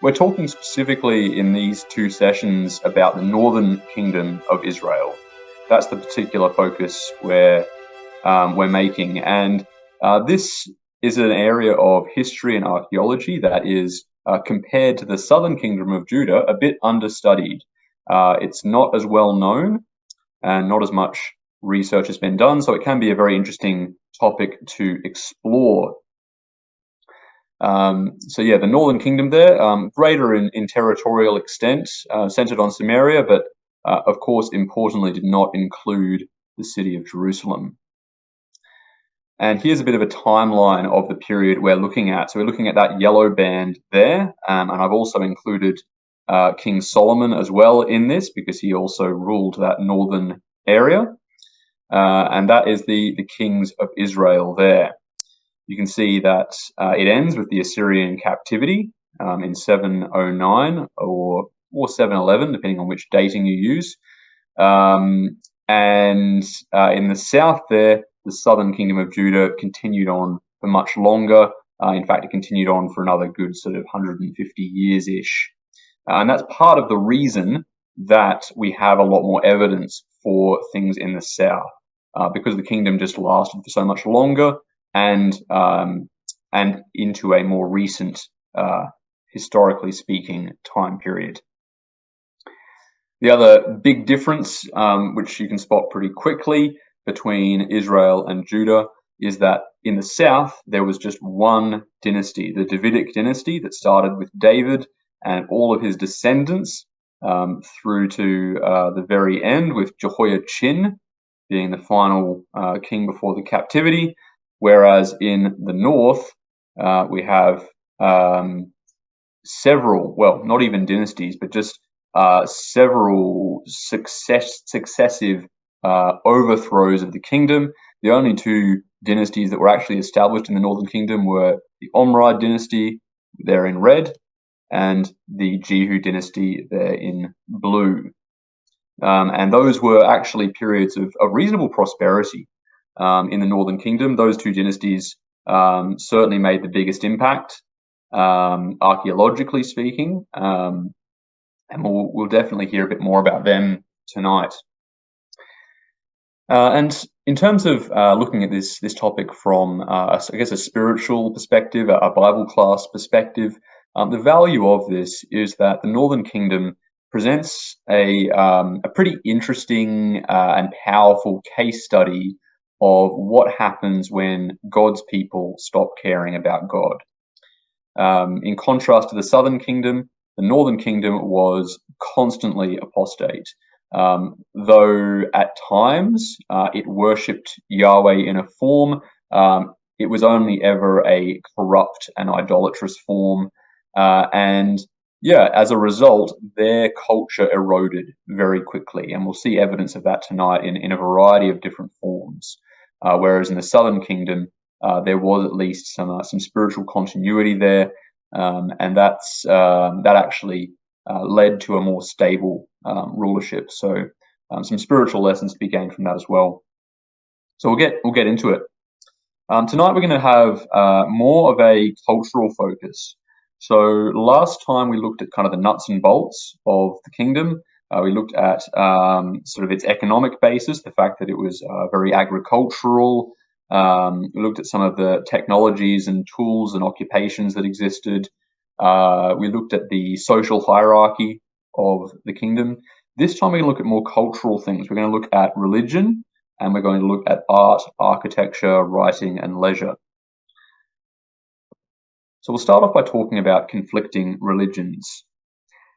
We're talking specifically in these two sessions about the northern kingdom of Israel. That's the particular focus we're making. And this is an area of history and archaeology that is, compared to the southern kingdom of Judah, a bit understudied. It's not as well known and not as much research has been done, so it can be a very interesting topic to explore. The northern kingdom there, greater in territorial extent, centered on Samaria, but of course, importantly, did not include the city of Jerusalem. And here's a bit of a timeline of the period we're looking at. So we're looking at that yellow band there, and I've also included King Solomon as well in this because he also ruled that northern area, and that is the kings of Israel there. You can see that it ends with the Assyrian captivity in 709 or 711, depending on which dating you use. And in the south there, the southern kingdom of Judah continued on for much longer. In fact, it continued on for another good sort of 150 years-ish. And that's part of the reason that we have a lot more evidence for things in the south, because the kingdom just lasted for so much longer, and into a more recent, historically speaking, time period. The other big difference, which you can spot pretty quickly between Israel and Judah, is that in the south there was just one dynasty, the Davidic dynasty, that started with David and all of his descendants through to the very end, with Jehoiachin being the final king before the captivity. Whereas in the north, we have several, well, not even dynasties, but just several successive overthrows of the kingdom. The only two dynasties that were actually established in the northern kingdom were the Omride dynasty, there in red, and the Jehu dynasty, there in blue. And those were actually periods of reasonable prosperity. In the northern kingdom. Those two dynasties certainly made the biggest impact, archaeologically speaking, and we'll definitely hear a bit more about them tonight. And in terms of looking at this topic from, I guess, a spiritual perspective, a Bible class perspective, the value of this is that the northern kingdom presents a pretty interesting and powerful case study of what happens when God's people stop caring about God. In contrast to the southern kingdom, the northern kingdom was constantly apostate. Though at times it worshipped Yahweh in a form, it was only ever a corrupt and idolatrous form. As a result, their culture eroded very quickly. And we'll see evidence of that tonight in a variety of different forms. Whereas in the southern kingdom, there was at least some spiritual continuity there, and that actually led to a more stable rulership. So some spiritual lessons to be gained from that as well. So we'll get into it. Tonight we're going to have more of a cultural focus. So last time we looked at kind of the nuts and bolts of the kingdom. We looked at sort of its economic basis, the fact that it was very agricultural. We looked at some of the technologies and tools and occupations that existed. We looked at the social hierarchy of the kingdom. This time we're going to look at more cultural things. We're going to look at religion, and we're going to look at art, architecture, writing, and leisure. So we'll start off by talking about conflicting religions.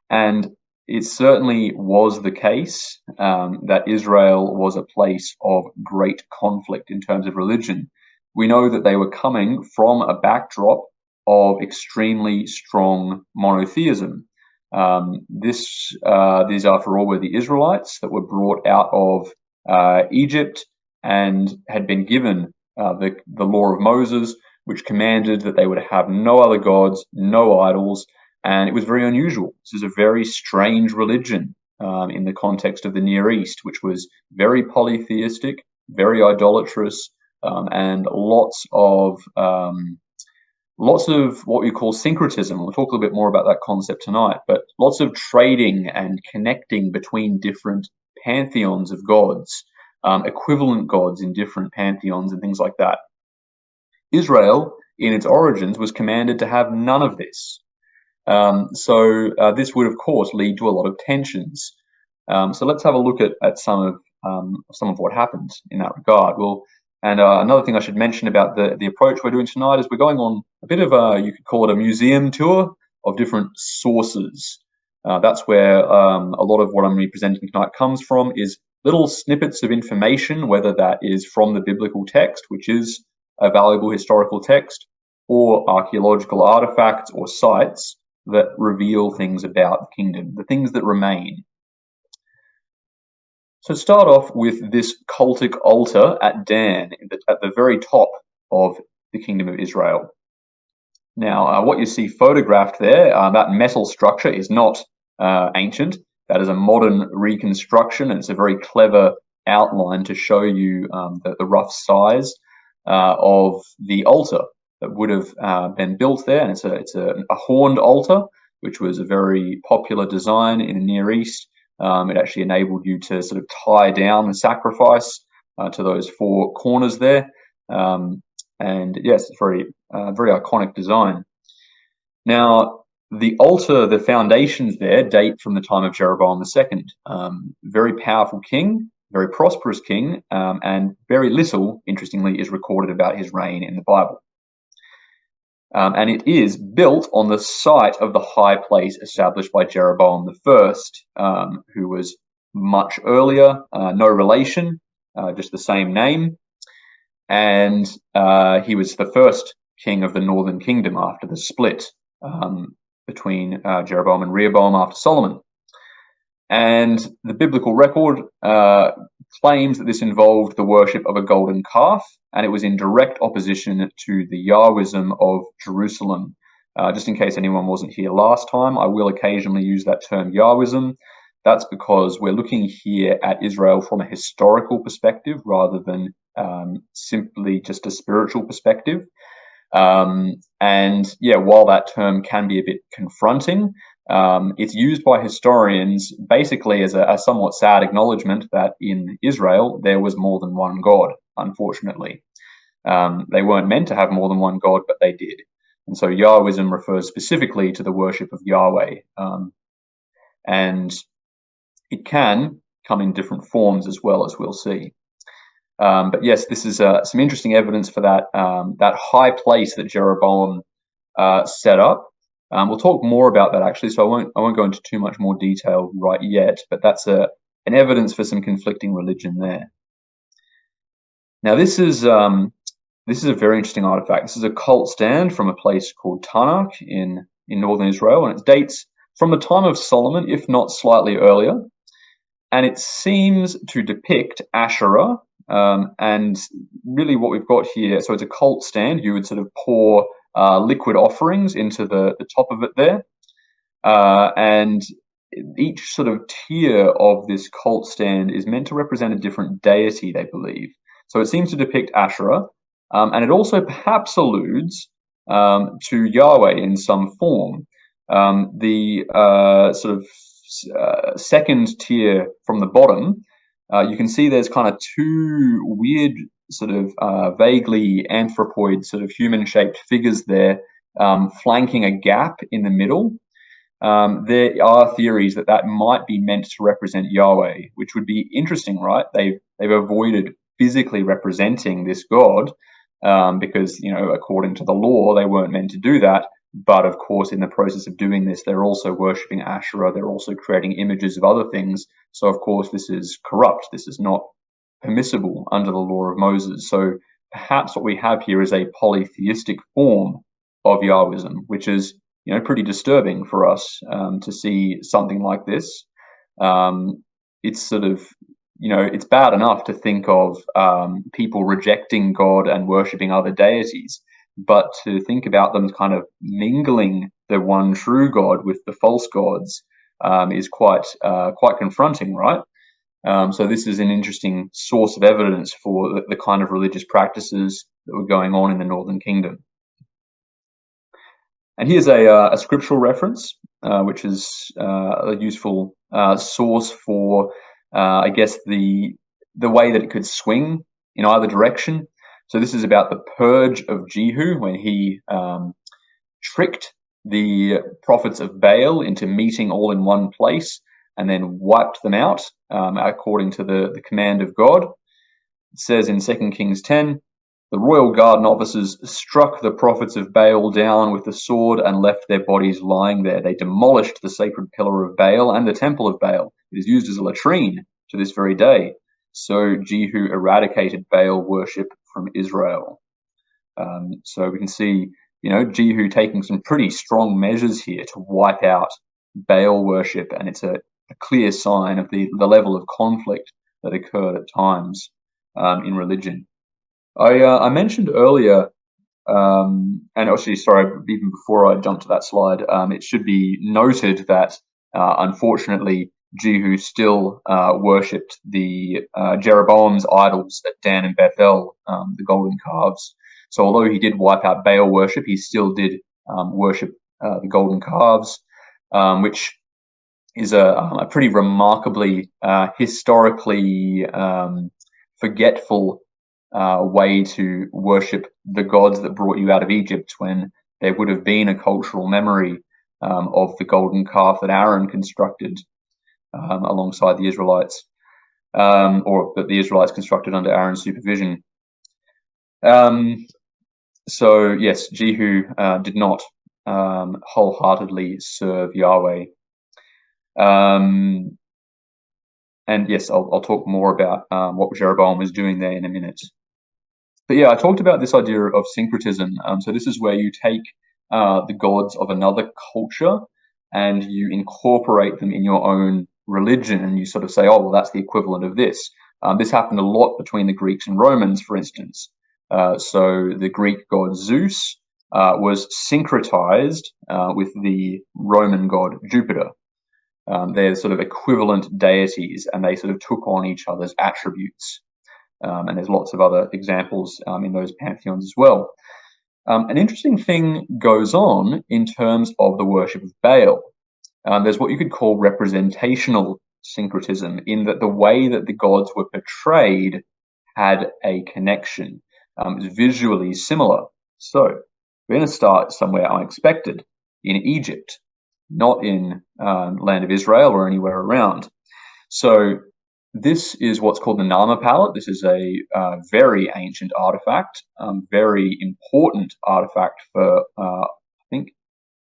And it certainly was the case that Israel was a place of great conflict in terms of religion. We know that they were coming from a backdrop of extremely strong monotheism. These, after all, were the Israelites that were brought out of Egypt and had been given the law of Moses, which commanded that they would have no other gods, no idols, and it was very unusual. This is a very strange religion in the context of the Near East, which was very polytheistic, very idolatrous, and lots of lots of what we call syncretism. We'll talk a little bit more about that concept tonight, but lots of trading and connecting between different pantheons of gods, equivalent gods in different pantheons and things like that. Israel, in its origins, was commanded to have none of this. This would, of course, lead to a lot of tensions. So let's have a look at some of what happened in that regard. Another thing I should mention about the approach we're doing tonight is we're going on a bit of you could call it a museum tour of different sources. That's where a lot of what I'm going to be presenting tonight comes from, is little snippets of information, whether that is from the biblical text, which is a valuable historical text, or archaeological artifacts or sites that reveal things about the kingdom, the things that remain. So start off with this cultic altar at Dan, at the very top of the Kingdom of Israel. Now, what you see photographed there, that metal structure is not ancient. That is a modern reconstruction, and it's a very clever outline to show you the rough size of the altar that would have been built there. And it's a horned altar, which was a very popular design in the Near East. It actually enabled you to sort of tie down the sacrifice to those four corners there. And yes, it's very iconic design. Now, the altar, the foundations there date from the time of Jeroboam II. Very powerful king, very prosperous king, and very little, interestingly, is recorded about his reign in the Bible. And it is built on the site of the high place established by Jeroboam I, who was much earlier, no relation, just the same name. And he was the first king of the northern kingdom after the split between Jeroboam and Rehoboam after Solomon. And the biblical record claims that this involved the worship of a golden calf, and it was in direct opposition to the Yahwism of Jerusalem. Just in case anyone wasn't here last time, I will occasionally use that term Yahwism. That's because we're looking here at Israel from a historical perspective rather than simply just a spiritual perspective. And yeah, while that term can be a bit confronting, it's used by historians basically as a somewhat sad acknowledgement that in Israel there was more than one God, unfortunately. They weren't meant to have more than one God, but they did. And so Yahwism refers specifically to the worship of Yahweh. And it can come in different forms as well, as we'll see. But yes, this is some interesting evidence for that high place that Jeroboam set up. We'll talk more about that actually, so I won't go into too much more detail right yet. But that's an evidence for some conflicting religion there. Now this is a very interesting artifact. This is a cult stand from a place called Tanakh in northern Israel, and it dates from the time of Solomon, if not slightly earlier. And it seems to depict Asherah. And really what we've got here, so it's a cult stand. You would sort of pour liquid offerings into the top of it there. And each sort of tier of this cult stand is meant to represent a different deity, they believe. So it seems to depict Asherah. And it also perhaps alludes to Yahweh in some form. The sort of second tier from the bottom, you can see there's kind of two weird sort of vaguely anthropoid sort of human-shaped figures there, flanking a gap in the middle. There are theories that might be meant to represent Yahweh, which would be interesting, right? They've avoided physically representing this god because, according to the law, they weren't meant to do that. But of course, in the process of doing this, they're also worshipping Asherah. They're also creating images of other things. So, of course, this is corrupt. This is not permissible under the law of Moses. So perhaps what we have here is a polytheistic form of Yahwism, which is, pretty disturbing for us to see something like this. It's sort of, it's bad enough to think of people rejecting God and worshipping other deities. But to think about them kind of mingling the one true God with the false gods is quite confronting, right? So this is an interesting source of evidence for the kind of religious practices that were going on in the Northern Kingdom. And here's a scriptural reference, which is a useful source for, I guess, the way that it could swing in either direction. So this is about the purge of Jehu, when he tricked the prophets of Baal into meeting all in one place and then wiped them out according to the command of God. It says in 2 Kings 10, the royal guard and officers struck the prophets of Baal down with the sword and left their bodies lying there. They demolished the sacred pillar of Baal and the temple of Baal. It is used as a latrine to this very day. So Jehu eradicated Baal worship from Israel. So we can see, Jehu taking some pretty strong measures here to wipe out Baal worship, and it's a clear sign of the level of conflict that occurred at times in religion. I mentioned earlier, and actually, sorry, even before I jump to that slide, it should be noted that unfortunately Jehu still worshipped the Jeroboam's idols at Dan and Bethel, the golden calves. So although he did wipe out Baal worship, he still did worship the golden calves, which is a pretty remarkably historically forgetful way to worship the gods that brought you out of Egypt, when there would have been a cultural memory of the golden calf that Aaron constructed alongside the Israelites, or that the Israelites constructed under Aaron's supervision. So yes, Jehu did not wholeheartedly serve Yahweh. And yes, I'll talk more about what Jeroboam was doing there in a minute. But yeah, I talked about this idea of syncretism. So this is where you take the gods of another culture and you incorporate them in your own religion, and you sort of say, oh, well, that's the equivalent of this. This happened a lot between the Greeks and Romans, for instance. So the Greek god Zeus was syncretized with the Roman god Jupiter. They're sort of equivalent deities, and they sort of took on each other's attributes. And there's lots of other examples in those pantheons as well. An interesting thing goes on in terms of the worship of Baal. There's what you could call representational syncretism, in that the way that the gods were portrayed had a connection. It's visually similar. So we're going to start somewhere unexpected, in Egypt, not in land of Israel or anywhere around. So this is what's called the Nama palette. This is a very ancient artifact, very important artifact for, I think,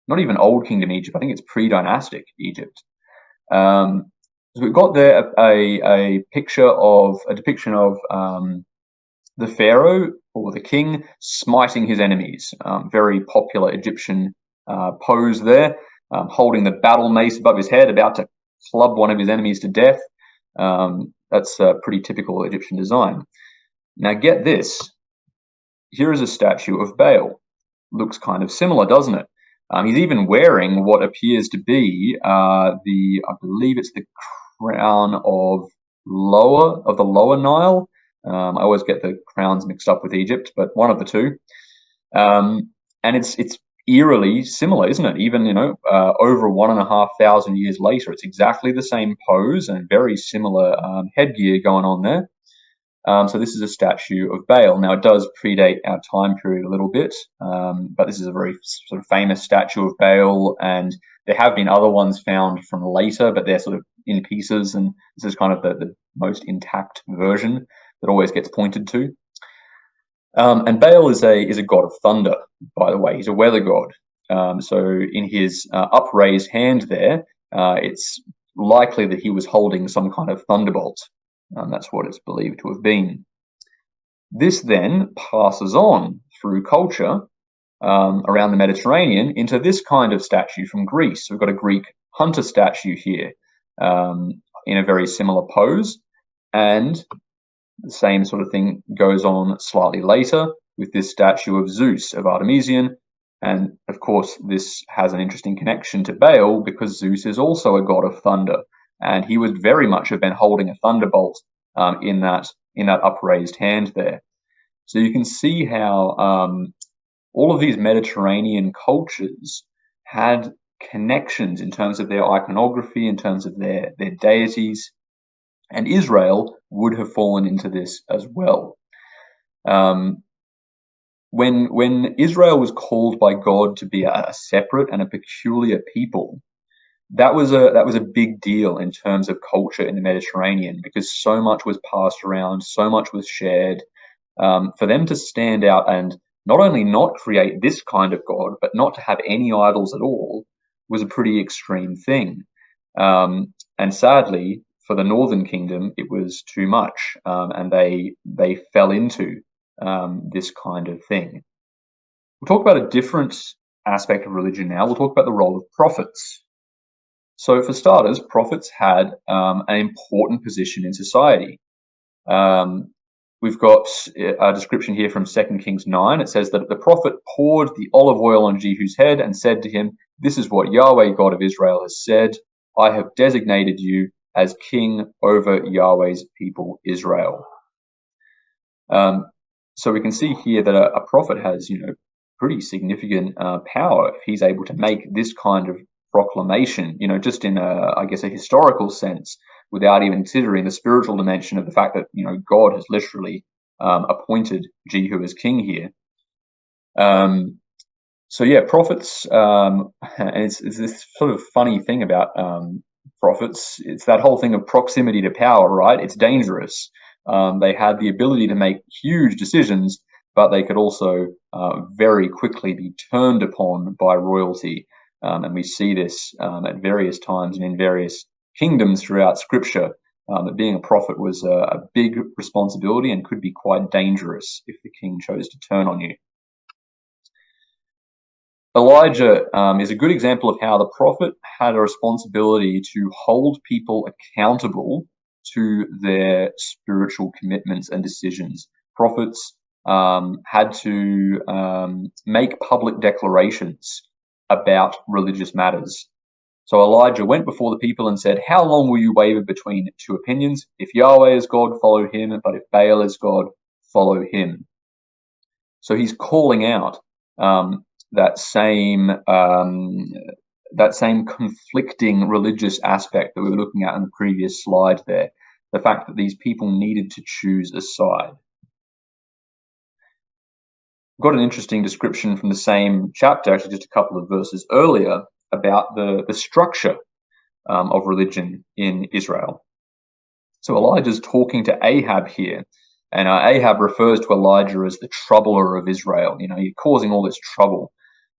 not even Old Kingdom Egypt. I think it's pre-dynastic Egypt. So we've got there a depiction of the pharaoh or the king smiting his enemies. Very popular Egyptian pose there, holding the battle mace above his head, about to club one of his enemies to death. That's a pretty typical Egyptian design. Now get this. Here is a statue of Baal. Looks kind of similar, doesn't it? He's even wearing what appears to be I believe it's the crown of the Lower Nile. I always get the crowns mixed up with Egypt, but one of the two. And it's eerily similar, isn't it? Even, over 1,500 years later, it's exactly the same pose and very similar headgear going on there. So this is a statue of Baal. Now, it does predate our time period a little bit, but this is a very sort of famous statue of Baal, and there have been other ones found from later, but they're sort of in pieces, and this is kind of the most intact version that always gets pointed to. And Baal is a god of thunder, by the way. He's a weather god. So in his upraised hand there, it's likely that he was holding some kind of thunderbolt. That's what it's believed to have been. This then passes on through culture around the Mediterranean into this kind of statue from Greece. So we've got a Greek hunter statue here in a very similar pose, and the same sort of thing goes on slightly later with this statue of Zeus, of Artemision. And of course, this has an interesting connection to Baal because Zeus is also a god of thunder, and he would very much have been holding a thunderbolt in that upraised hand there. So you can see how all of these Mediterranean cultures had connections in terms of their iconography, in terms of their deities, and Israel would have fallen into this as well. When Israel was called by God to be a separate and a peculiar people, that was a big deal in terms of culture in the Mediterranean, because so much was passed around, so much was shared. For them to stand out and not only not create this kind of God, but not to have any idols at all, was a pretty extreme thing. And sadly, for the Northern Kingdom, it was too much, and they fell into this kind of thing. We'll talk about a different aspect of religion now. We'll talk about the role of prophets. So for starters, prophets had an important position in society. We've got a description here from 2 Kings 9. It says that the prophet poured the olive oil on Jehu's head and said to him, "This is what Yahweh, God of Israel, has said. I have designated you as king over Yahweh's people, Israel." So we can see here that a prophet has, pretty significant power if he's able to make this kind of proclamation, just in a historical sense, without even considering the spiritual dimension of the fact that, God has literally appointed Jehu as king here. So yeah, prophets, and it's this sort of funny thing about prophets. It's that whole thing of proximity to power, right? It's dangerous. They had the ability to make huge decisions, but they could also very quickly be turned upon by royalty. And we see this at various times and in various kingdoms throughout Scripture, that being a prophet was a big responsibility and could be quite dangerous if the king chose to turn on you. Elijah is a good example of how the prophet had a responsibility to hold people accountable to their spiritual commitments and decisions. Prophets had to make public declarations about religious matters. So Elijah went before the people and said, "How long will you waver between two opinions? If Yahweh is God, follow him, but if Baal is God, follow him." So he's calling out that same conflicting religious aspect that we were looking at in the previous slide there. The fact that these people needed to choose a side. I've got an interesting description from the same chapter, actually just a couple of verses earlier, about the structure of religion in Israel. So Elijah's talking to Ahab here, and Ahab refers to Elijah as the troubler of Israel. You're causing all this trouble.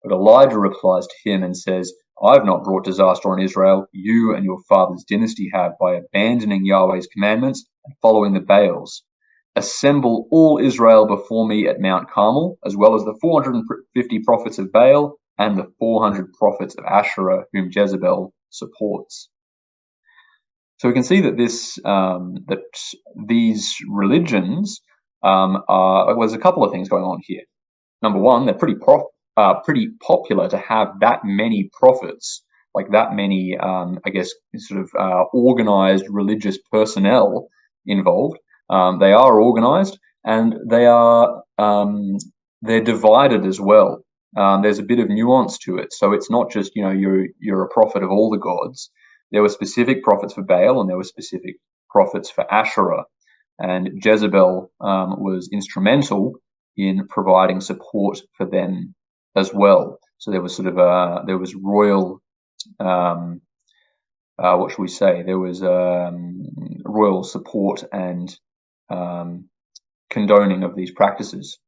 But Elijah replies to him and says, "I've not brought disaster on Israel. You and your father's dynasty have, by abandoning Yahweh's commandments and following the Baals. Assemble all Israel before me at Mount Carmel, as well as the 450 prophets of Baal and the 400 prophets of Asherah, whom Jezebel supports." So we can see that these religions there's a couple of things going on here. Number one, they're pretty popular to have that many prophets, like that many, organized religious personnel involved. They are organized, and they're divided as well. There's a bit of nuance to it, so it's not just you're a prophet of all the gods. There were specific prophets for Baal, and there were specific prophets for Asherah, and Jezebel was instrumental in providing support for them as well. So there was there was royal, what should we say? There was royal support and condoning of these practices.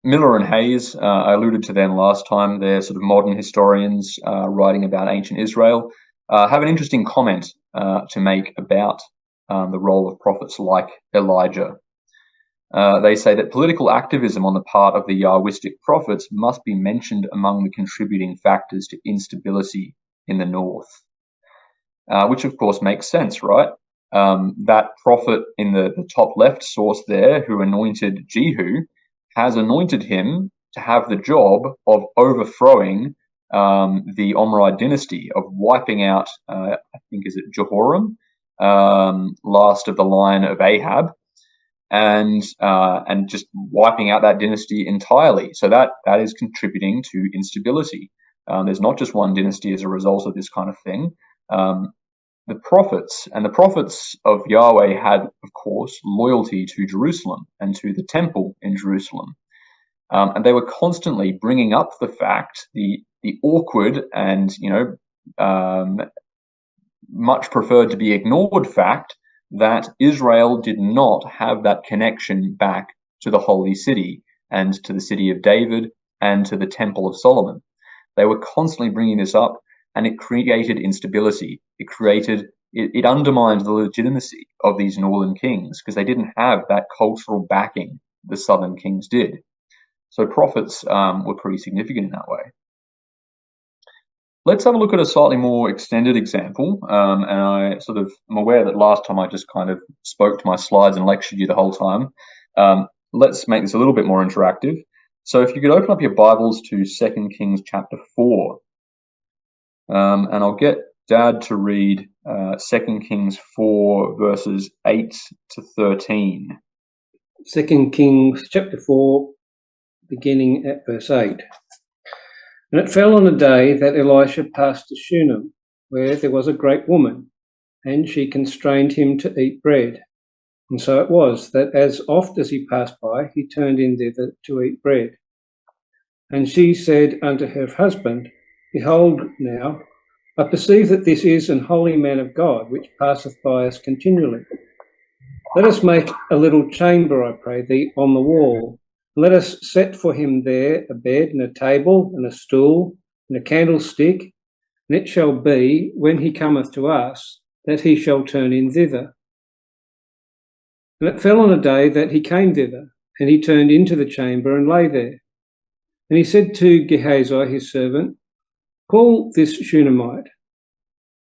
Miller and Hayes, I alluded to them last time. They're sort of modern historians writing about ancient Israel. Have an interesting comment to make about the role of prophets like Elijah. They say that political activism on the part of the Yahwistic prophets must be mentioned among the contributing factors to instability in the north, which of course makes sense, right? That prophet in the top left source there, who anointed Jehu, has anointed him to have the job of overthrowing the Omride dynasty, of wiping out, I think, is it Jehoram, last of the line of Ahab. and just wiping out that dynasty entirely. So that is contributing to instability. There's not just one dynasty as a result of this kind of thing. The prophets of Yahweh had, of course, loyalty to Jerusalem and to the temple in Jerusalem. And they were constantly bringing up the fact, the awkward and, much preferred to be ignored fact that Israel did not have that connection back to the holy city and to the city of David and to the temple of Solomon. They were constantly bringing this up, and it created instability. It undermined the legitimacy of these northern kings because they didn't have that cultural backing the southern kings did. So prophets were pretty significant in that way. Let's have a look at a slightly more extended example. And I'm aware that last time I just kind of spoke to my slides and lectured you the whole time. Let's make this a little bit more interactive. So if you could open up your Bibles to 2 Kings chapter 4. And I'll get Dad to read 2 Kings 4 verses 8 to 13. 2 Kings chapter 4, beginning at verse 8. And it fell on a day that Elisha passed to Shunem, where there was a great woman, and she constrained him to eat bread. And so it was that as oft as he passed by, he turned in thither to eat bread. And she said unto her husband, Behold now, I perceive that this is an holy man of God, which passeth by us continually. Let us make a little chamber, I pray thee, on the wall. Let us set for him there a bed and a table and a stool and a candlestick, and it shall be, when he cometh to us, that he shall turn in thither. And it fell on a day that he came thither, and he turned into the chamber and lay there. And he said to Gehazi his servant, Call this Shunammite.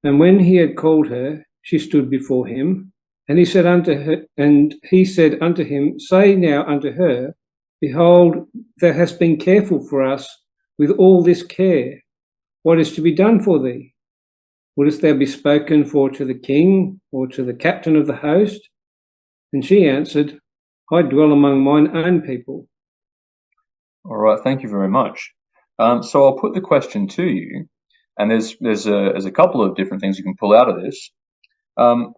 And when he had called her, she stood before him. And he said unto him, Say now unto her, Behold, thou hast been careful for us with all this care. What is to be done for thee? Wouldst thou be spoken for to the king or to the captain of the host? And she answered, I dwell among mine own people. All right, thank you very much. So I'll put the question to you, and there's a couple of different things you can pull out of this.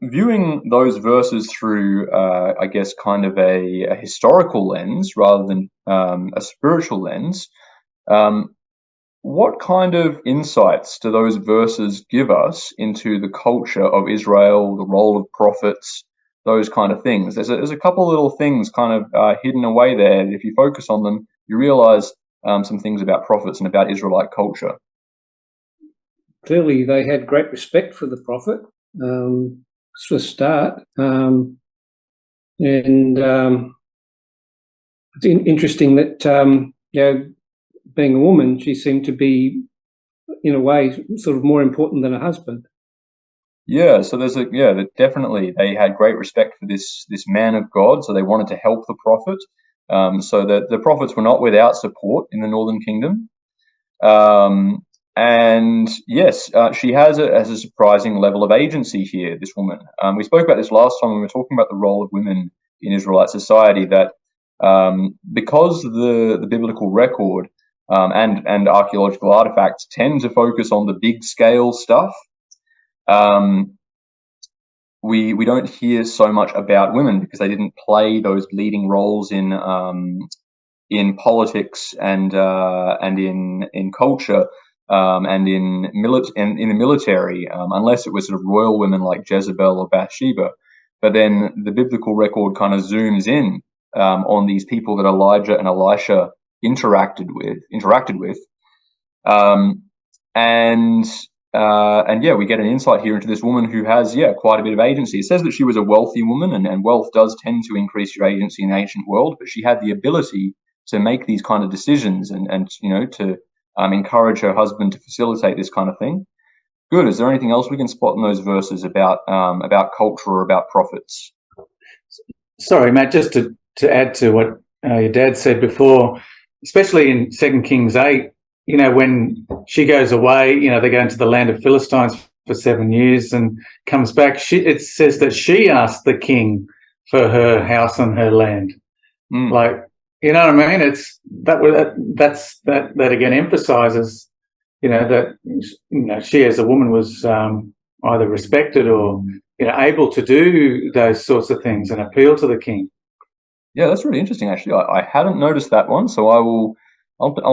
Viewing those verses through, I guess, kind of a historical lens rather than a spiritual lens, what kind of insights do those verses give us into the culture of Israel, the role of prophets, those kind of things? There's a couple of little things kind of hidden away there. If you focus on them, you realize some things about prophets and about Israelite culture. Clearly, they had great respect for the prophet. For a start, and it's interesting that being a woman, she seemed to be, in a way, sort of more important than a husband. Yeah, so definitely they had great respect for this man of God, so they wanted to help the prophet. So that the prophets were not without support in the northern kingdom. And yes, she has a surprising level of agency here, this woman. We spoke about this last time when we were talking about the role of women in Israelite society, that because the biblical record and archaeological artifacts tend to focus on the big scale stuff, we don't hear so much about women because they didn't play those leading roles in politics and in culture. And in the military, unless it was sort of royal women like Jezebel or Bathsheba. But then the biblical record kind of zooms in on these people that Elijah and Elisha interacted with, and we get an insight here into this woman who has quite a bit of agency. It says that she was a wealthy woman, and wealth does tend to increase your agency in the ancient world, but she had the ability to make these kind of decisions and to encourage her husband to facilitate this kind of thing. Good. Is there anything else we can spot in those verses about culture or about prophets? Sorry, Matt, just to add to what your dad said before, especially in 2 Kings 8, when she goes away, they go into the land of Philistines for 7 years and comes back. It says that she asked the king for her house and her land. Like, you know what I mean? It's that again emphasizes, that she as a woman was either respected or able to do those sorts of things and appeal to the king. Yeah, that's really interesting. Actually, I hadn't noticed that one, so I'll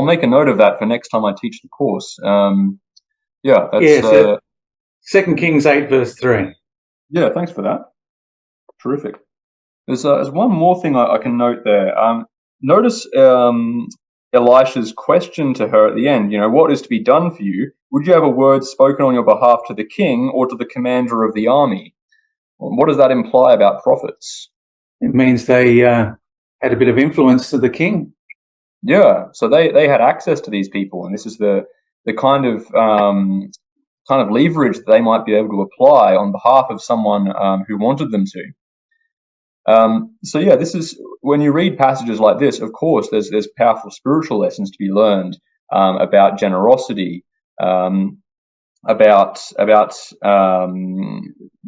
make a note of that for next time I teach the course. So 2 Kings 8 verse 3. Yeah, thanks for that. Terrific. There's one more thing I can note there. Notice Elisha's question to her at the end. What is to be done for you? Would you have a word spoken on your behalf to the king or to the commander of the army? What does that imply about prophets? It means they had a bit of influence to the king. Yeah, so they had access to these people, and this is the kind of leverage that they might be able to apply on behalf of someone who wanted them to. This is when you read passages like this. Of course, there's powerful spiritual lessons to be learned about generosity, about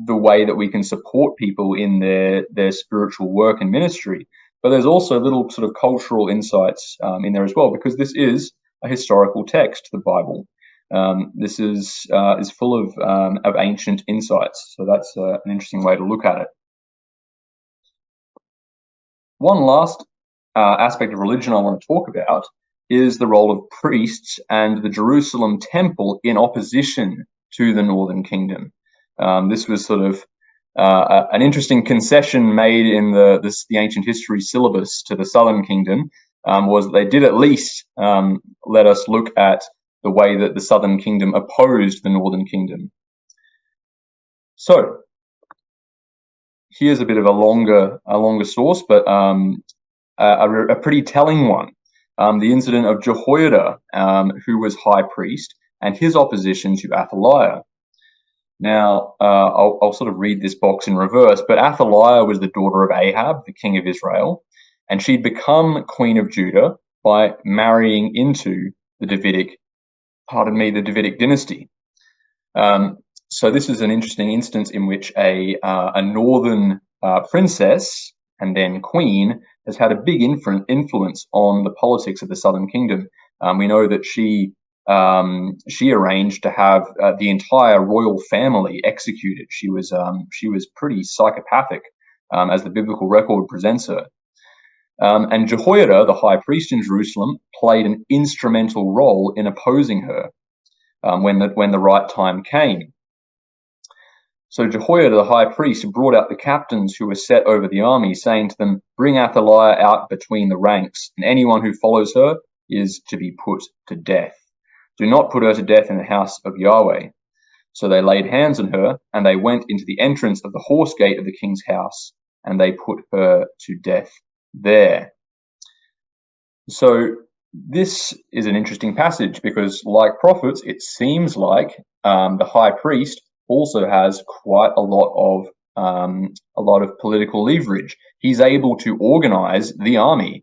the way that we can support people in their spiritual work and ministry. But there's also little sort of cultural insights in there as well, because this is a historical text, the Bible. This is full of ancient insights. So that's an interesting way to look at it. One last aspect of religion I want to talk about is the role of priests and the Jerusalem temple in opposition to the northern kingdom. This was sort of an interesting concession made in the ancient history syllabus to the southern kingdom, was that they did at least let us look at the way that the southern kingdom opposed the northern kingdom. So here's a bit of a longer source, but a pretty telling one. The incident of Jehoiada, who was high priest, and his opposition to Athaliah. Now, I'll sort of read this box in reverse, but Athaliah was the daughter of Ahab, the king of Israel, and she'd become queen of Judah by marrying into the Davidic dynasty. So this is an interesting instance in which a northern princess and then queen has had a big influence on the politics of the southern kingdom. We know that she arranged to have the entire royal family executed. She was pretty psychopathic, as the biblical record presents her. And Jehoiada, the high priest in Jerusalem, played an instrumental role in opposing her when the right time came. So Jehoiada, the high priest, brought out the captains who were set over the army, saying to them, "Bring Athaliah out between the ranks, and anyone who follows her is to be put to death. Do not put her to death in the house of Yahweh." So they laid hands on her, and they went into the entrance of the horse gate of the king's house, and they put her to death there. So this is an interesting passage because, like prophets, it seems like the high priest also has quite a lot of political leverage. He's able to organize the army.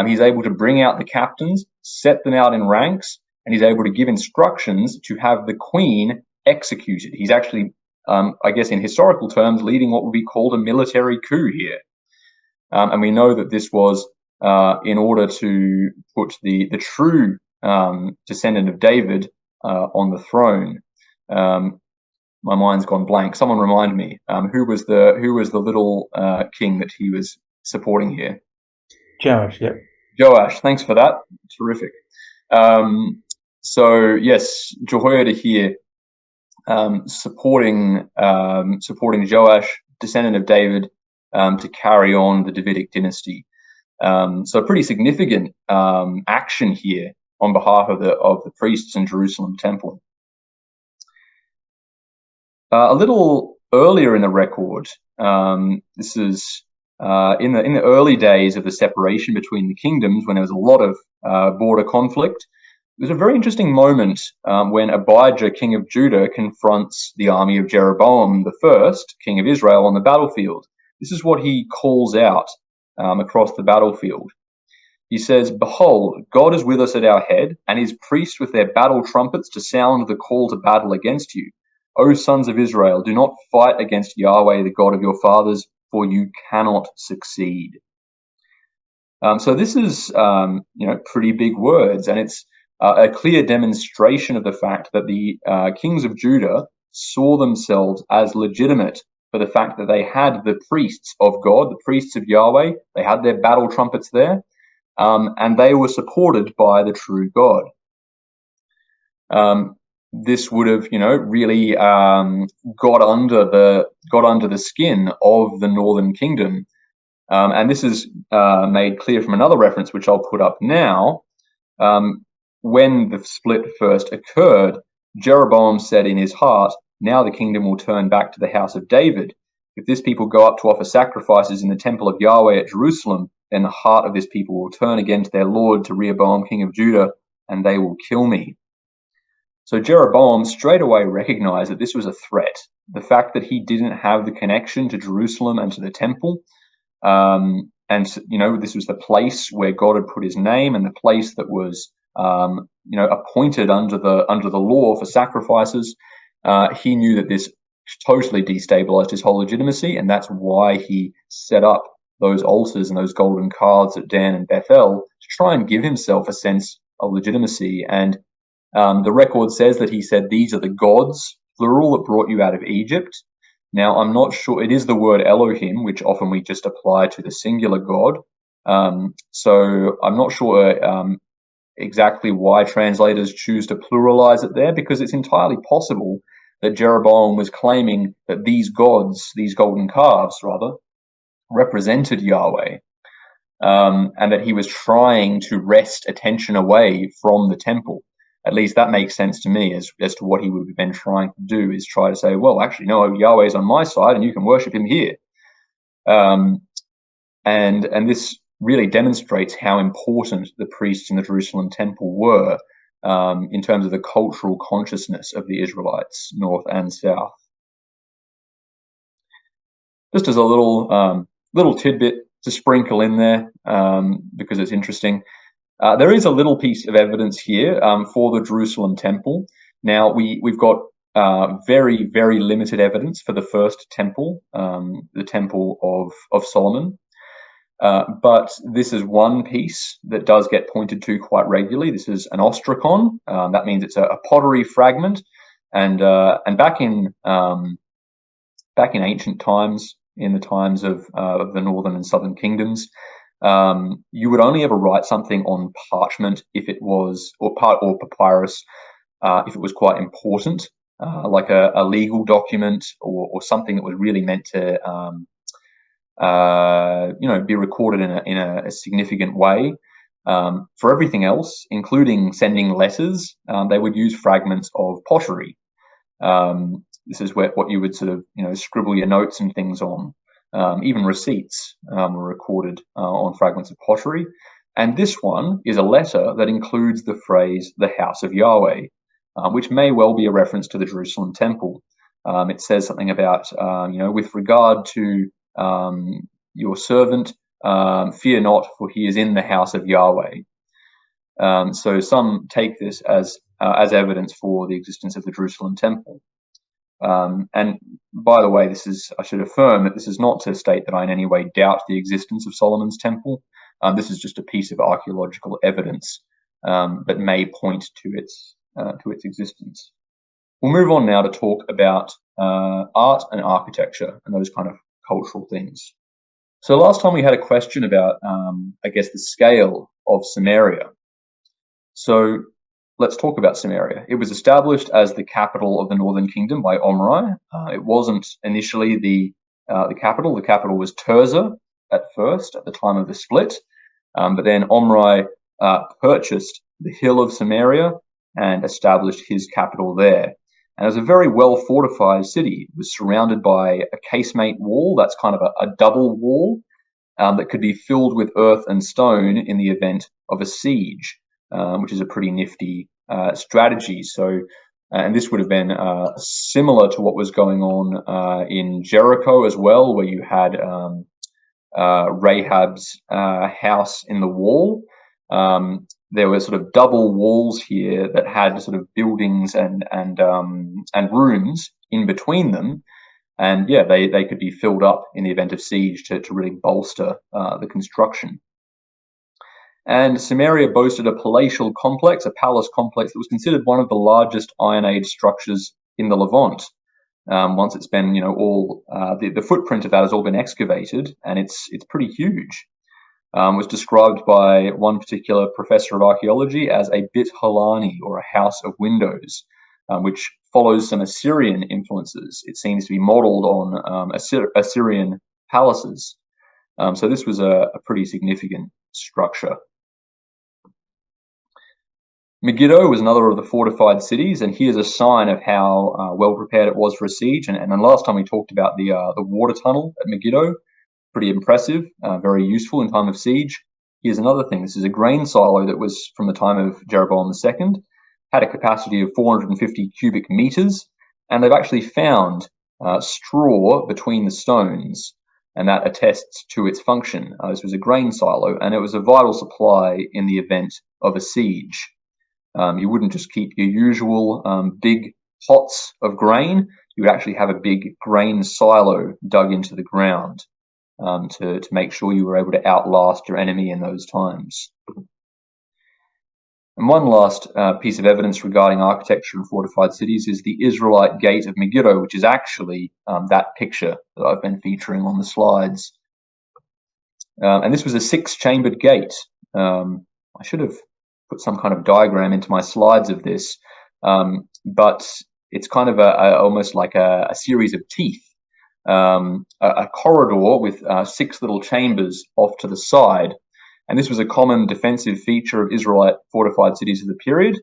He's able to bring out the captains, set them out in ranks, and he's able to give instructions to have the queen executed. He's actually, I guess in historical terms, leading what would be called a military coup here. And we know that this was in order to put the true descendant of David on the throne. My mind's gone blank. Someone remind me. Who was the little king that he was supporting here? Joash. Yeah. Joash. Thanks for that. Terrific. So yes, Jehoiada here supporting Joash, descendant of David, to carry on the Davidic dynasty. So pretty significant action here on behalf of the priests in Jerusalem temple. A little earlier in the record, this is in the early days of the separation between the kingdoms, when there was a lot of border conflict. There's a very interesting moment when Abijah, king of Judah, confronts the army of Jeroboam I, king of Israel, on the battlefield. This is what he calls out across the battlefield. He says, "Behold, God is with us at our head, and his priests with their battle trumpets to sound the call to battle against you. O sons of Israel, do not fight against Yahweh, the God of your fathers, for you cannot succeed. So this is, pretty big words, and it's a clear demonstration of the fact that the kings of Judah saw themselves as legitimate for the fact that they had the priests of God, the priests of Yahweh. They had their battle trumpets there, and they were supported by the true God. This would have, really got under the skin of the northern kingdom. And this is made clear from another reference, which I'll put up now. When the split first occurred, Jeroboam said in his heart, "Now the kingdom will turn back to the house of David. If this people go up to offer sacrifices in the temple of Yahweh at Jerusalem, then the heart of this people will turn again to their Lord, to Rehoboam, king of Judah, and they will kill me." So Jeroboam straight away recognized that this was a threat. The fact that he didn't have the connection to Jerusalem and to the temple, this was the place where God had put his name, and the place that was, appointed under the law for sacrifices. He knew that this totally destabilized his whole legitimacy, and that's why he set up those altars and those golden calves at Dan and Bethel to try and give himself a sense of legitimacy. And the record says that he said, "These are the gods," plural, "that brought you out of Egypt." Now, I'm not sure, it is the word Elohim, which often we just apply to the singular God. So I'm not sure exactly why translators choose to pluralize it there, because it's entirely possible that Jeroboam was claiming that these gods, these golden calves rather, represented Yahweh, and that he was trying to wrest attention away from the temple. At least that makes sense to me as to what he would have been trying to do, is try to say, well, actually, no, Yahweh's on my side and you can worship him here. And this really demonstrates how important the priests in the Jerusalem temple were in terms of the cultural consciousness of the Israelites, north and south. Just as a little tidbit to sprinkle in there, because it's interesting. There is a little piece of evidence here for the Jerusalem temple. Now, we've got very, very limited evidence for the first temple, the temple of Solomon. But this is one piece that does get pointed to quite regularly. This is an ostracon. That means it's a pottery fragment. And back in ancient times, in the times of the northern and southern kingdoms, you would only ever write something on parchment if it was, or papyrus, if it was quite important, like a legal document or something that was really meant to, be recorded in a significant way. For everything else, including sending letters, they would use fragments of pottery. This is what you would sort of, scribble your notes and things on. Even receipts were recorded on fragments of pottery. And this one is a letter that includes the phrase, "the house of Yahweh," which may well be a reference to the Jerusalem temple. It says something about, with regard to your servant, fear not, for he is in the house of Yahweh. So some take this as evidence for the existence of the Jerusalem temple. And by the way, I should affirm that this is not to state that I in any way doubt the existence of Solomon's temple. This is just a piece of archaeological evidence that may point to its existence. We'll move on now to talk about art and architecture and those kind of cultural things. So last time we had a question about, the scale of Samaria. So let's talk about Samaria. It was established as the capital of the northern kingdom by Omri. It wasn't initially the capital. The capital was Tirzah at first, at the time of the split. But then Omri purchased the hill of Samaria and established his capital there. And it was a very well fortified city. It was surrounded by a casemate wall. That's kind of a double wall that could be filled with earth and stone in the event of a siege, which is a pretty nifty strategy. So, and this would have been similar to what was going on in Jericho as well, where you had Rahab's house in the wall. There were sort of double walls here that had sort of buildings and rooms in between them. And yeah, they could be filled up in the event of siege to really bolster the construction. And Samaria boasted a palatial complex, a palace complex that was considered one of the largest Iron Age structures in the Levant. Once it's been, all the footprint of that has all been excavated, and it's pretty huge. Was described by one particular professor of archaeology as a Bit Halani, or a house of windows, which follows some Assyrian influences. It seems to be modeled on Assyrian palaces. So this was a pretty significant structure. Megiddo was another of the fortified cities, and here's a sign of how well prepared it was for a siege. And then last time we talked about the water tunnel at Megiddo, pretty impressive, very useful in time of siege. Here's another thing. This is a grain silo that was from the time of Jeroboam II, had a capacity of 450 cubic meters, and they've actually found straw between the stones, and that attests to its function. This was a grain silo, and it was a vital supply in the event of a siege. You wouldn't just keep your usual big pots of grain. You would actually have a big grain silo dug into the ground to make sure you were able to outlast your enemy in those times. And one last piece of evidence regarding architecture and fortified cities is the Israelite Gate of Megiddo, which is actually that picture that I've been featuring on the slides. And this was a 6-chambered gate. I should have put some kind of diagram into my slides of this, but it's kind of almost like a series of teeth, a corridor with 6 little chambers off to the side. And this was a common defensive feature of Israelite fortified cities of the period.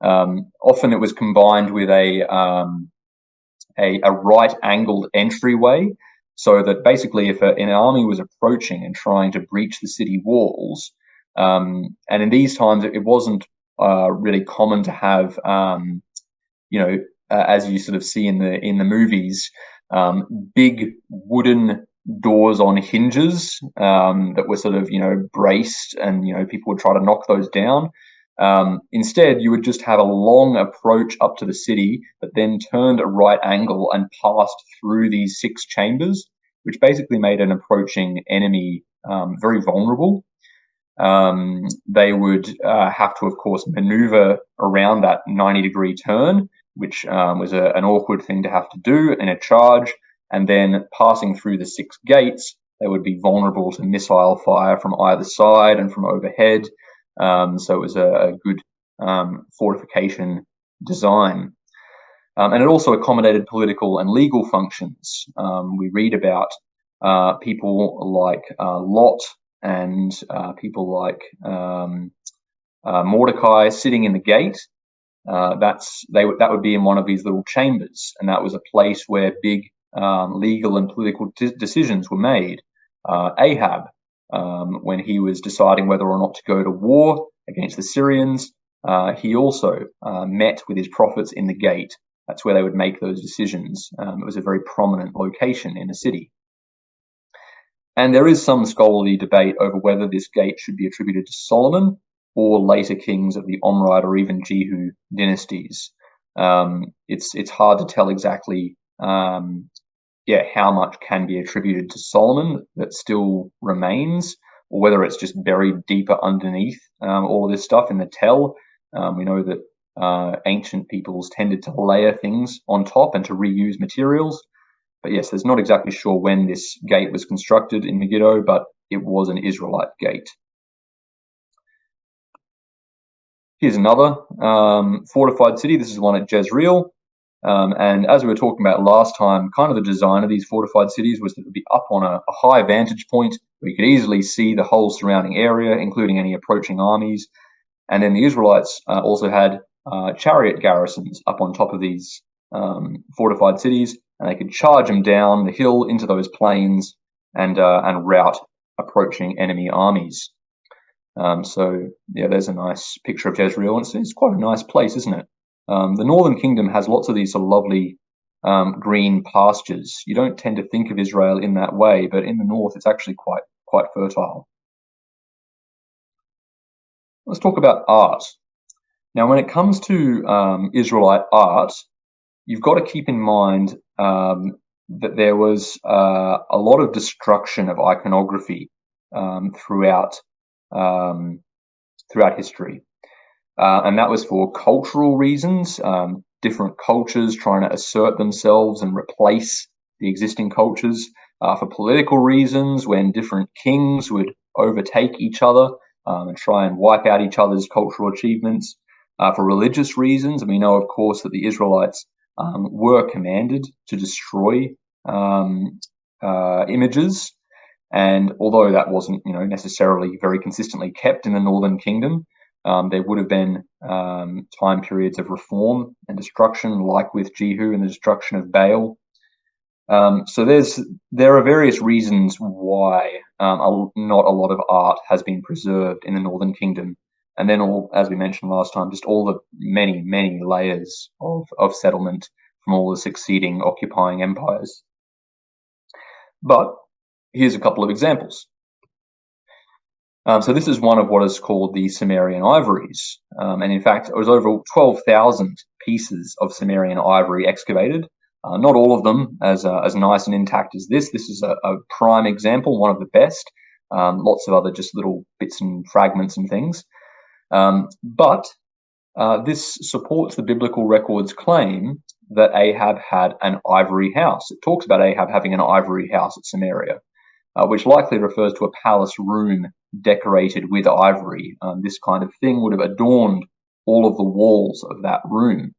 Often it was combined with a right-angled entryway, so that basically if an army was approaching and trying to breach the city walls, and in these times, it wasn't really common to have, as you sort of see in the movies, big wooden doors on hinges that were sort of braced, and people would try to knock those down. Instead, you would just have a long approach up to the city, but then turned a right angle and passed through these 6 chambers, which basically made an approaching enemy very vulnerable. They would have to, of course, maneuver around that 90-degree turn, which was an awkward thing to have to do in a charge. And then passing through the 6 gates, they would be vulnerable to missile fire from either side and from overhead. So it was a good fortification design. And it also accommodated political and legal functions. We read about people like Lot and people like Mordecai sitting in the gate. That would be in one of these little chambers, and that was a place where big legal and political decisions were made. Ahab, when he was deciding whether or not to go to war against the Syrians, he also met with his prophets in the gate. That's where they would make those decisions. It was a very prominent location in the city. And there is some scholarly debate over whether this gate should be attributed to Solomon or later kings of the Omride or even Jehu dynasties. It's hard to tell exactly how much can be attributed to Solomon that still remains, or whether it's just buried deeper underneath all of this stuff in the tell. We know that ancient peoples tended to layer things on top and to reuse materials. But yes, there's not exactly sure when this gate was constructed in Megiddo, but it was an Israelite gate. Here's another fortified city. This is the one at Jezreel. And as we were talking about last time, kind of the design of these fortified cities was that it would be up on a high vantage point where you could easily see the whole surrounding area, including any approaching armies. And then the Israelites also had chariot garrisons up on top of these fortified cities, and they could charge them down the hill into those plains and rout approaching enemy armies. So yeah, there's a nice picture of Jezreel, and it's quite a nice place, isn't it? The Northern Kingdom has lots of these sort of lovely green pastures. You don't tend to think of Israel in that way, but in the north, it's actually quite fertile. Let's talk about art. Now, when it comes to Israelite art, you've got to keep in mind that there was a lot of destruction of iconography throughout history. And that was for cultural reasons, different cultures trying to assert themselves and replace the existing cultures, for political reasons when different kings would overtake each other and try and wipe out each other's cultural achievements, for religious reasons. And we know, of course, that the Israelites were commanded to destroy images. And although that wasn't, necessarily very consistently kept in the Northern Kingdom, there would have been time periods of reform and destruction, like with Jehu and the destruction of Baal. So there are various reasons why not a lot of art has been preserved in the Northern Kingdom. And then, as we mentioned last time, just all the many, many layers of settlement from all the succeeding occupying empires. But here's a couple of examples. So this is one of what is called the Sumerian ivories. And in fact, it was over 12,000 pieces of Sumerian ivory excavated. Not all of them as nice and intact as this. This is a prime example, one of the best. Lots of other just little bits and fragments and things. But this supports the biblical record's claim that Ahab had an ivory house. It talks about Ahab having an ivory house at Samaria, which likely refers to a palace room decorated with ivory. This kind of thing would have adorned all of the walls of that room.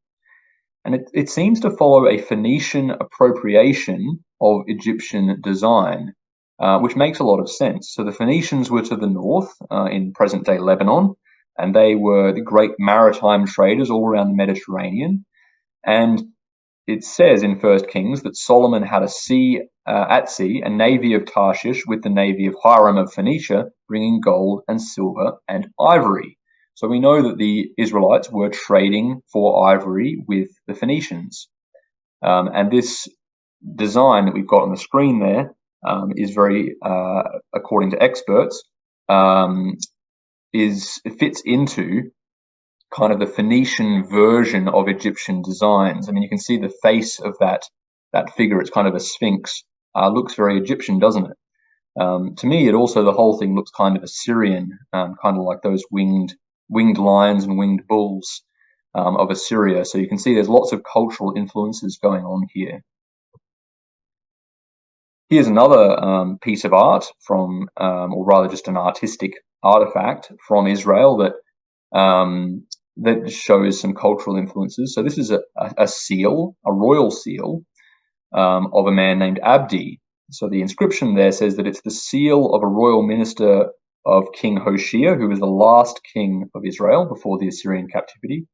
And it seems to follow a Phoenician appropriation of Egyptian design, which makes a lot of sense. So the Phoenicians were to the north in present-day Lebanon, and they were the great maritime traders all around the Mediterranean. And it says in 1 Kings that Solomon had at sea a navy of Tarshish with the navy of Hiram of Phoenicia, bringing gold and silver and ivory. So we know that the Israelites were trading for ivory with the Phoenicians. And this design that we've got on the screen there is very, according to experts, fits into kind of the Phoenician version of Egyptian designs. I mean, you can see the face of that figure. It's kind of a sphinx. Looks very Egyptian, doesn't it? To me, the whole thing looks kind of Assyrian, kind of like those winged lions and winged bulls of Assyria. So you can see there's lots of cultural influences going on here. Here's another piece of art from, or rather just an artistic artifact from Israel that shows some cultural influences. So this is a seal, a royal seal, of a man named Abdi. So the inscription there says that it's the seal of a royal minister of King Hoshea, who was the last king of Israel before the Assyrian captivity.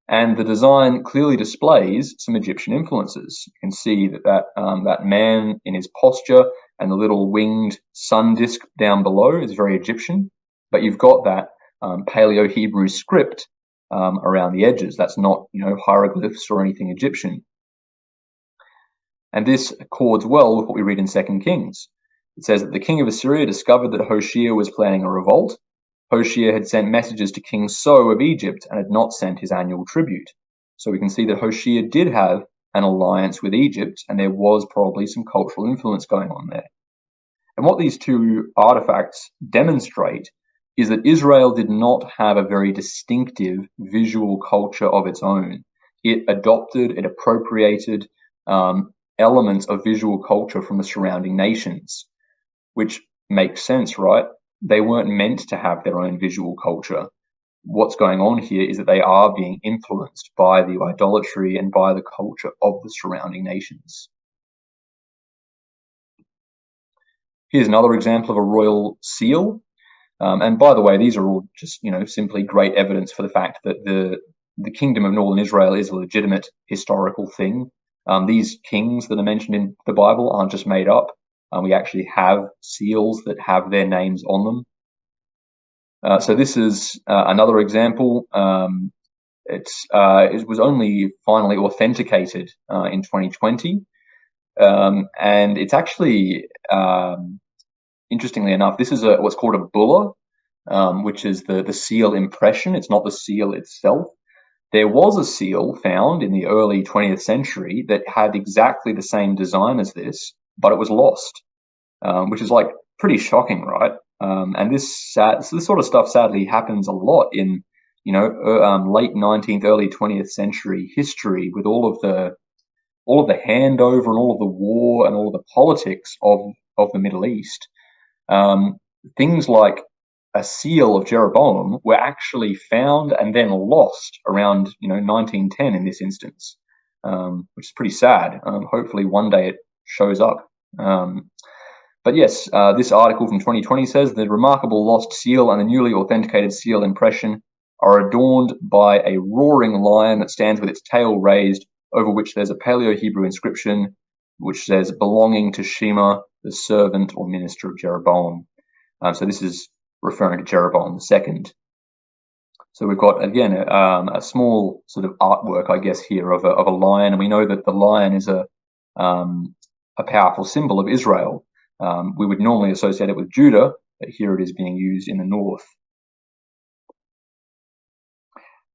And the design clearly displays some Egyptian influences. You can see that man in his posture and the little winged sun disk down below is very Egyptian. But you've got that Paleo-Hebrew script around the edges. That's not, hieroglyphs or anything Egyptian. And this accords well with what we read in 2 Kings. It says that the king of Assyria discovered that Hoshea was planning a revolt. Hoshea had sent messages to King So of Egypt and had not sent his annual tribute. So we can see that Hoshea did have an alliance with Egypt, and there was probably some cultural influence going on there. And what these two artifacts demonstrate is that Israel did not have a very distinctive visual culture of its own. It appropriated elements of visual culture from the surrounding nations, which makes sense, right? They weren't meant to have their own visual culture. What's going on here is that they are being influenced by the idolatry and by the culture of the surrounding nations. Here's another example of a royal seal. And by the way, these are all just, simply great evidence for the fact that the kingdom of northern Israel is a legitimate historical thing. These kings that are mentioned in the Bible aren't just made up. We actually have seals that have their names on them. So this is another example. It was only finally authenticated in 2020. And it's actually, interestingly enough, this is what's called a bulla, which is the seal impression. It's not the seal itself. There was a seal found in the early 20th century that had exactly the same design as this, but it was lost, which is like pretty shocking, right? And this sort of stuff sadly happens a lot in, late 19th, early 20th century history, with all of the handover and all of the war and all of the politics of the Middle East. Things like a seal of Jeroboam were actually found and then lost around 1910 in this instance, which is pretty sad. Hopefully one day it shows up. But yes, this article from 2020 says the remarkable lost seal and the newly authenticated seal impression are adorned by a roaring lion that stands with its tail raised, over which there's a Paleo-Hebrew inscription which says belonging to Shema, the servant or minister of Jeroboam. So this is referring to Jeroboam II. So we've got, again, a small sort of artwork, I guess, here of a lion, and we know that the lion is a powerful symbol of Israel. We would normally associate it with Judah, but here it is being used in the north.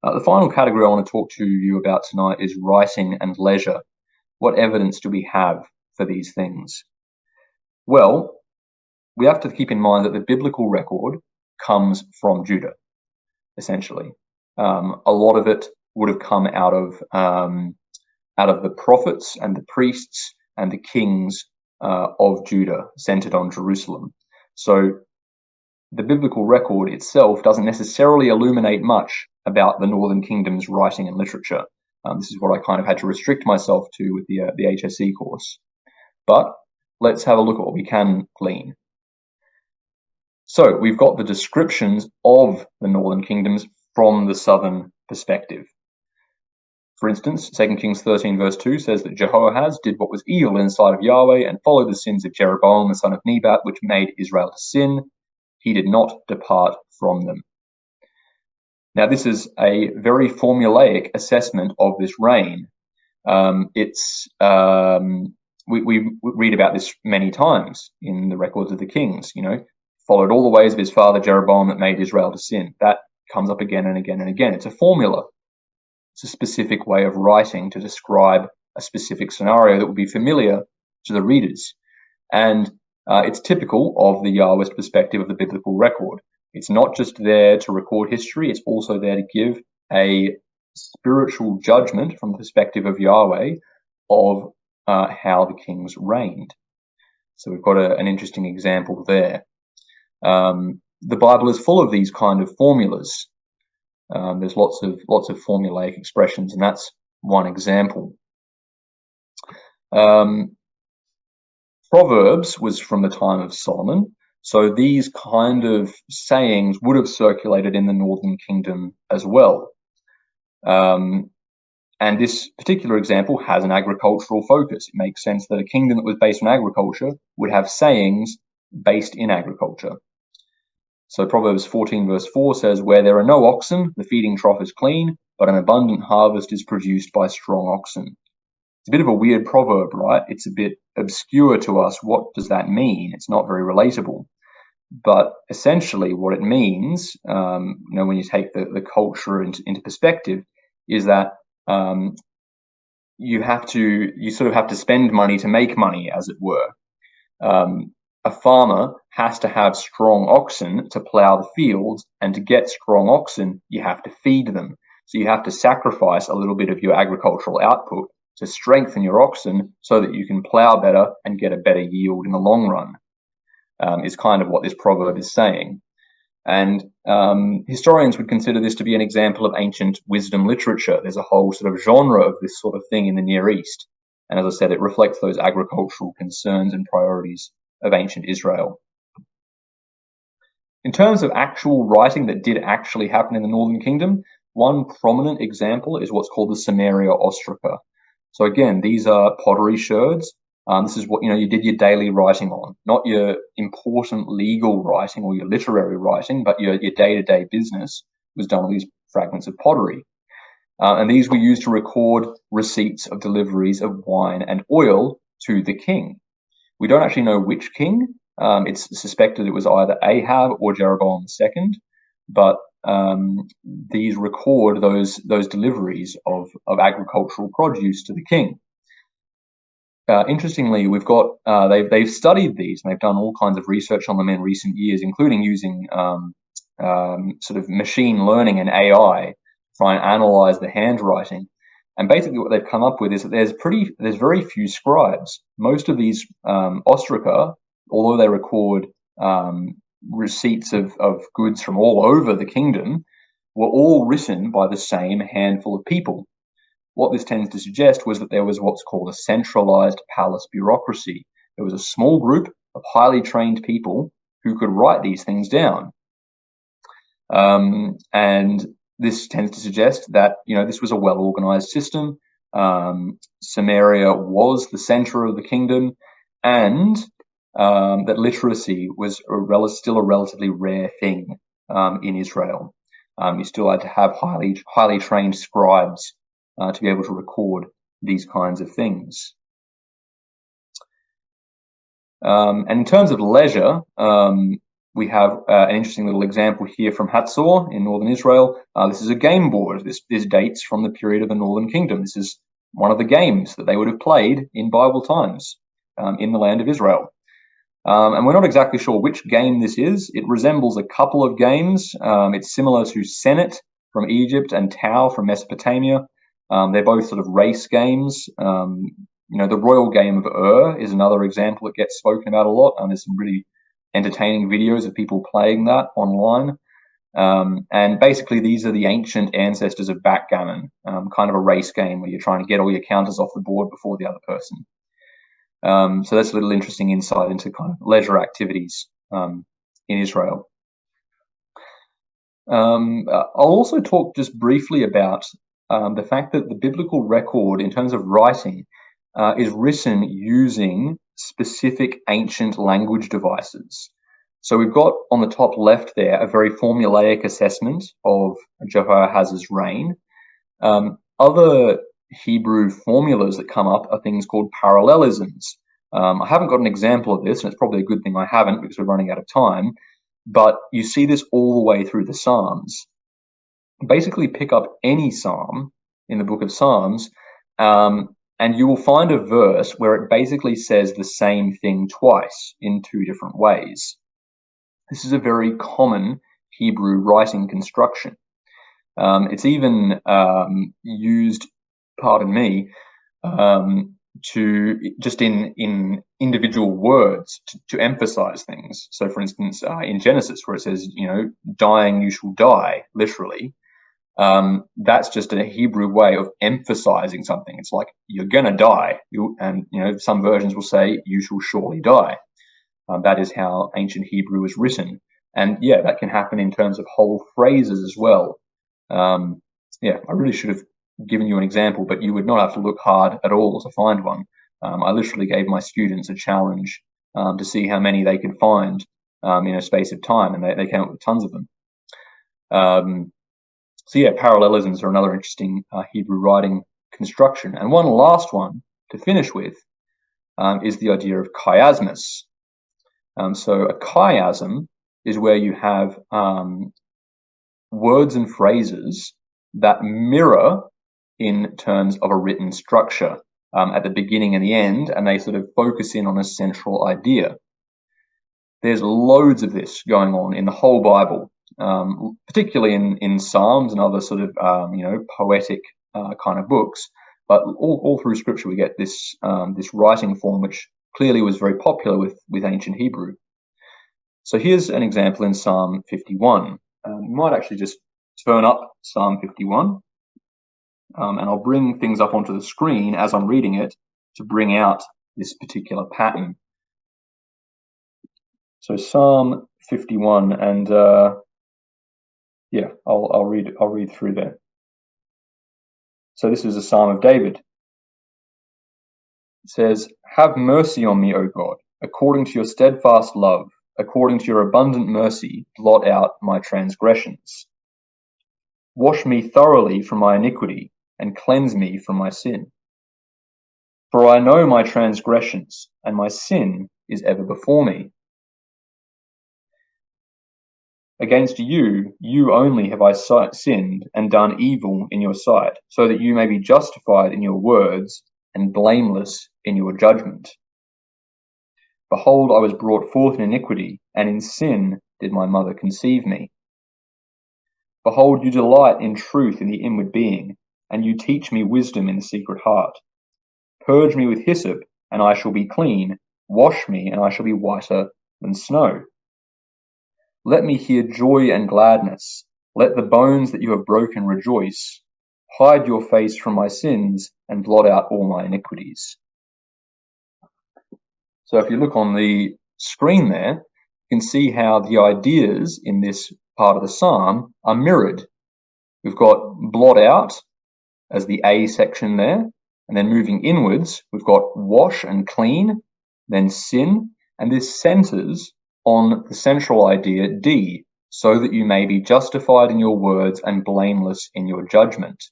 The final category I want to talk to you about tonight is writing and leisure. What evidence do we have for these things? Well, we have to keep in mind that the biblical record comes from Judah, essentially. A lot of it would have come out of the prophets and the priests and the kings of Judah, centered on Jerusalem. So the biblical record itself doesn't necessarily illuminate much about the Northern Kingdom's writing and literature. This is what I kind of had to restrict myself to with the HSE course. But let's have a look at what we can glean. So we've got the descriptions of the Northern Kingdoms from the southern perspective. For instance, 2 Kings 13 verse 2 says that Jehoahaz did what was evil in the sight of Yahweh and followed the sins of Jeroboam the son of Nebat, which made Israel to sin. He did not depart from them. Now, this is a very formulaic assessment of this reign. We read about this many times in the records of the kings, followed all the ways of his father Jeroboam that made Israel to sin. That comes up again and again and again. It's a formula. It's a specific way of writing to describe a specific scenario that would be familiar to the readers. And it's typical of the Yahwist perspective of the biblical record. It's not just there to record history, it's also there to give a spiritual judgment from the perspective of Yahweh of how the kings reigned. So we've got an interesting example there. The Bible is full of these kind of formulas. There's lots of formulaic expressions, and that's one example. Proverbs was from the time of Solomon, so these kind of sayings would have circulated in the Northern Kingdom as well. And this particular example has an agricultural focus. It makes sense that a kingdom that was based on agriculture would have sayings based in agriculture. So Proverbs 14 verse 4 says, where there are no oxen, the feeding trough is clean, but an abundant harvest is produced by strong oxen. It's a bit of a weird proverb, right? It's a bit obscure to us. What does that mean? It's not very relatable. But essentially what it means, when you take the culture into perspective, is that you sort of have to spend money to make money, as it were. A farmer has to have strong oxen to plow the fields, and to get strong oxen, you have to feed them. So you have to sacrifice a little bit of your agricultural output to strengthen your oxen so that you can plow better and get a better yield in the long run, is kind of what this proverb is saying. And historians would consider this to be an example of ancient wisdom literature. There's a whole sort of genre of this sort of thing in the Near East. And as I said, it reflects those agricultural concerns and priorities of ancient Israel. In terms of actual writing that did actually happen in the Northern Kingdom, one prominent example is what's called the Samaria ostraca. So again, these are pottery sherds. This is what you did your daily writing on, not your important legal writing or your literary writing, but your day-to-day business was done on these fragments of pottery. And these were used to record receipts of deliveries of wine and oil to the king. We don't actually know which king. It's suspected it was either Ahab or Jeroboam II, but these record those deliveries of agricultural produce to the king. Interestingly, we've got they've studied these and they've done all kinds of research on them in recent years, including using sort of machine learning and AI to try and analyze the handwriting. And basically, what they've come up with is that there's very few scribes. Most of these ostraca, although they record receipts of goods from all over the kingdom, were all written by the same handful of people. What this tends to suggest was that there was what's called a centralized palace bureaucracy. There was a small group of highly trained people who could write these things down. And this tends to suggest that, this was a well-organized system. Samaria was the center of the kingdom, and that literacy was still a relatively rare thing in Israel. You still had to have highly trained scribes to be able to record these kinds of things. And in terms of leisure, we have an interesting little example here from Hatzor in northern Israel. This is a game board. This dates from the period of the Northern Kingdom. This is one of the games that they would have played in Bible times in the land of Israel. And we're not exactly sure which game this is. It resembles a couple of games. It's similar to Senet from Egypt and Tau from Mesopotamia. They're both sort of race games. The royal game of is another example that gets spoken about a lot. There's some really entertaining videos of people playing that online. And basically, these are the ancient ancestors of backgammon, kind of a race game where you're trying to get all your counters off the board before the other person. So that's a little interesting insight into kind of leisure activities in Israel. I'll also talk just briefly about the fact that the biblical record in terms of writing is written using specific ancient language devices. So we've got on the top left there a very formulaic assessment of Jehoahaz's reign. Other Hebrew formulas that come up are things called parallelisms. I haven't got an example of this, and it's probably a good thing I haven't because we're running out of time, but you see this all the way through the Psalms. Basically pick up any psalm in the book of Psalms, and you will find a verse where it basically says the same thing twice in two different ways. This is a very common Hebrew writing construction. It's even used, to just in individual words to emphasize things. So, for instance, in Genesis, where it says, dying you shall die, literally, that's just a Hebrew way of emphasizing something. It's like, you're gonna die. Some versions will say, you shall surely die. That is how ancient Hebrew is written. And yeah, that can happen in terms of whole phrases as well. I really should have given you an example, but you would not have to look hard at all to find one. I literally gave my students a challenge to see how many they could find in a space of time, and they came up with tons of them. Parallelisms are another interesting Hebrew writing construction. And one last one to finish with is the idea of chiasmus. So a chiasm is where you have words and phrases that mirror in terms of a written structure at the beginning and the end, and they sort of focus in on a central idea. There's loads of this going on in the whole Bible, particularly in Psalms and other sort of poetic kind of books. But all through Scripture we get this writing form, which clearly was very popular with ancient Hebrew. So here's an example in Psalm 51. You might actually just turn up Psalm 51, and I'll bring things up onto the screen as I'm reading it to bring out this particular pattern. So Psalm 51, and I'll read through there. So this is a Psalm of David. It says, "Have mercy on me, O God, according to your steadfast love, according to your abundant mercy, blot out my transgressions. Wash me thoroughly from my iniquity, and cleanse me from my sin. For I know my transgressions, and my sin is ever before me." Against you, you only have I sinned and done evil in your sight, so that you may be justified in your words and blameless in your judgment. Behold, I was brought forth in iniquity, and in sin did my mother conceive me. Behold, you delight in truth in the inward being, and you teach me wisdom in the secret heart. Purge me with hyssop, and I shall be clean. Wash me, and I shall be whiter than snow. Let me hear joy and gladness. Let the bones that you have broken rejoice. Hide your face from my sins, and blot out all my iniquities. So if you look on the screen there, you can see how the ideas in this part of the psalm are mirrored. We've got blot out as the A section there, and then moving inwards, we've got wash and clean, then sin, and this centers on the central idea D, so that you may be justified in your words and blameless in your judgment.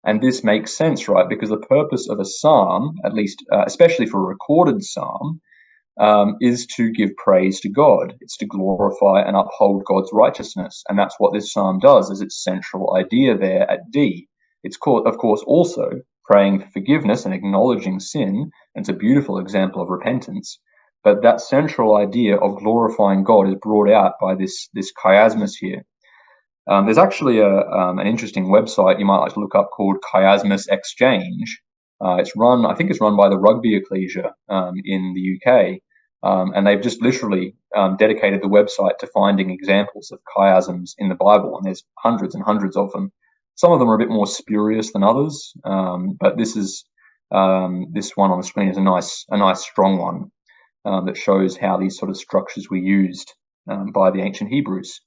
And this makes sense, right? Because the purpose of a psalm, at least, especially for a recorded psalm, is to give praise to God. It's to glorify and uphold God's righteousness. And that's what this psalm does, is its central idea there at D. It's, of course, also praying for forgiveness and acknowledging sin. And it's a beautiful example of repentance. But that central idea of glorifying God is brought out by this chiasmus here. There's actually an interesting website you might like to look up called Chiasmus Exchange. I think it's run by the Rugby Ecclesia in the UK. And they've just literally dedicated the website to finding examples of chiasms in the Bible. And there's hundreds and hundreds of them. Some of them are a bit more spurious than others. But this one on the screen is a nice strong one. That shows how these sort of structures were used by the ancient Hebrews.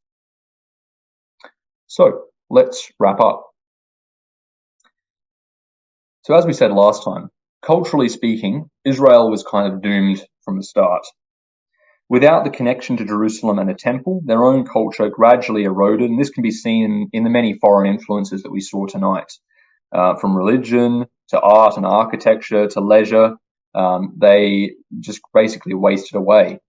So let's wrap up. So as we said last time, culturally speaking, Israel was kind of doomed from the start. Without the connection to Jerusalem and the temple, their own culture gradually eroded, and this can be seen in the many foreign influences that we saw tonight. From religion to art and architecture to leisure, they just basically wasted away.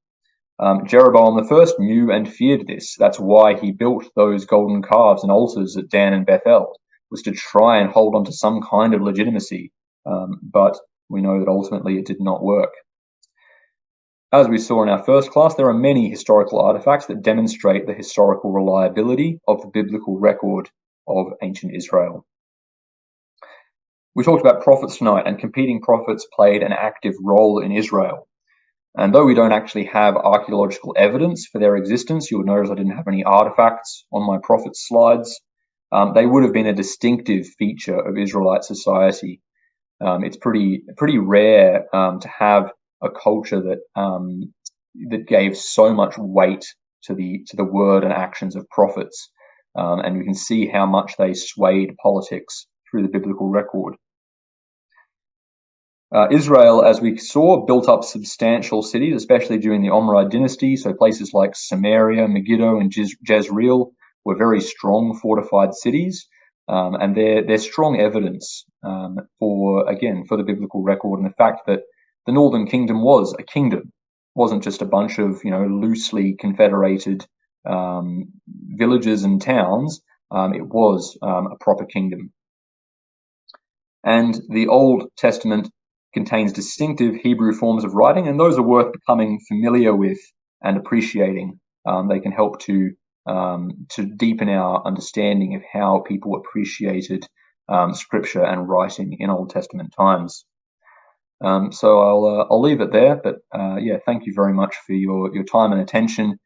Jeroboam I knew and feared this. That's why he built those golden calves and altars at Dan and Bethel, was to try and hold on to some kind of legitimacy. But we know that ultimately it did not work. As we saw in our first class, there are many historical artifacts that demonstrate the historical reliability of the biblical record of ancient Israel. We talked about prophets tonight, and competing prophets played an active role in Israel. And though we don't actually have archaeological evidence for their existence, you'll notice I didn't have any artifacts on my prophet slides. They would have been a distinctive feature of Israelite society. It's pretty rare to have a culture that gave so much weight to the word and actions of prophets, and we can see how much they swayed politics through the biblical record. Israel, as we saw, built up substantial cities, especially during the Omride dynasty. So places like Samaria, Megiddo, and Jezreel were very strong fortified cities, and they're strong evidence for the biblical record and the fact that the Northern Kingdom was a kingdom. It wasn't just a bunch of loosely confederated villages and towns. It was a proper kingdom. And the Old Testament contains distinctive Hebrew forms of writing, and those are worth becoming familiar with and appreciating. They can help to deepen our understanding of how people appreciated scripture and writing in Old Testament times. So I'll leave it there, but thank you very much for your time and attention.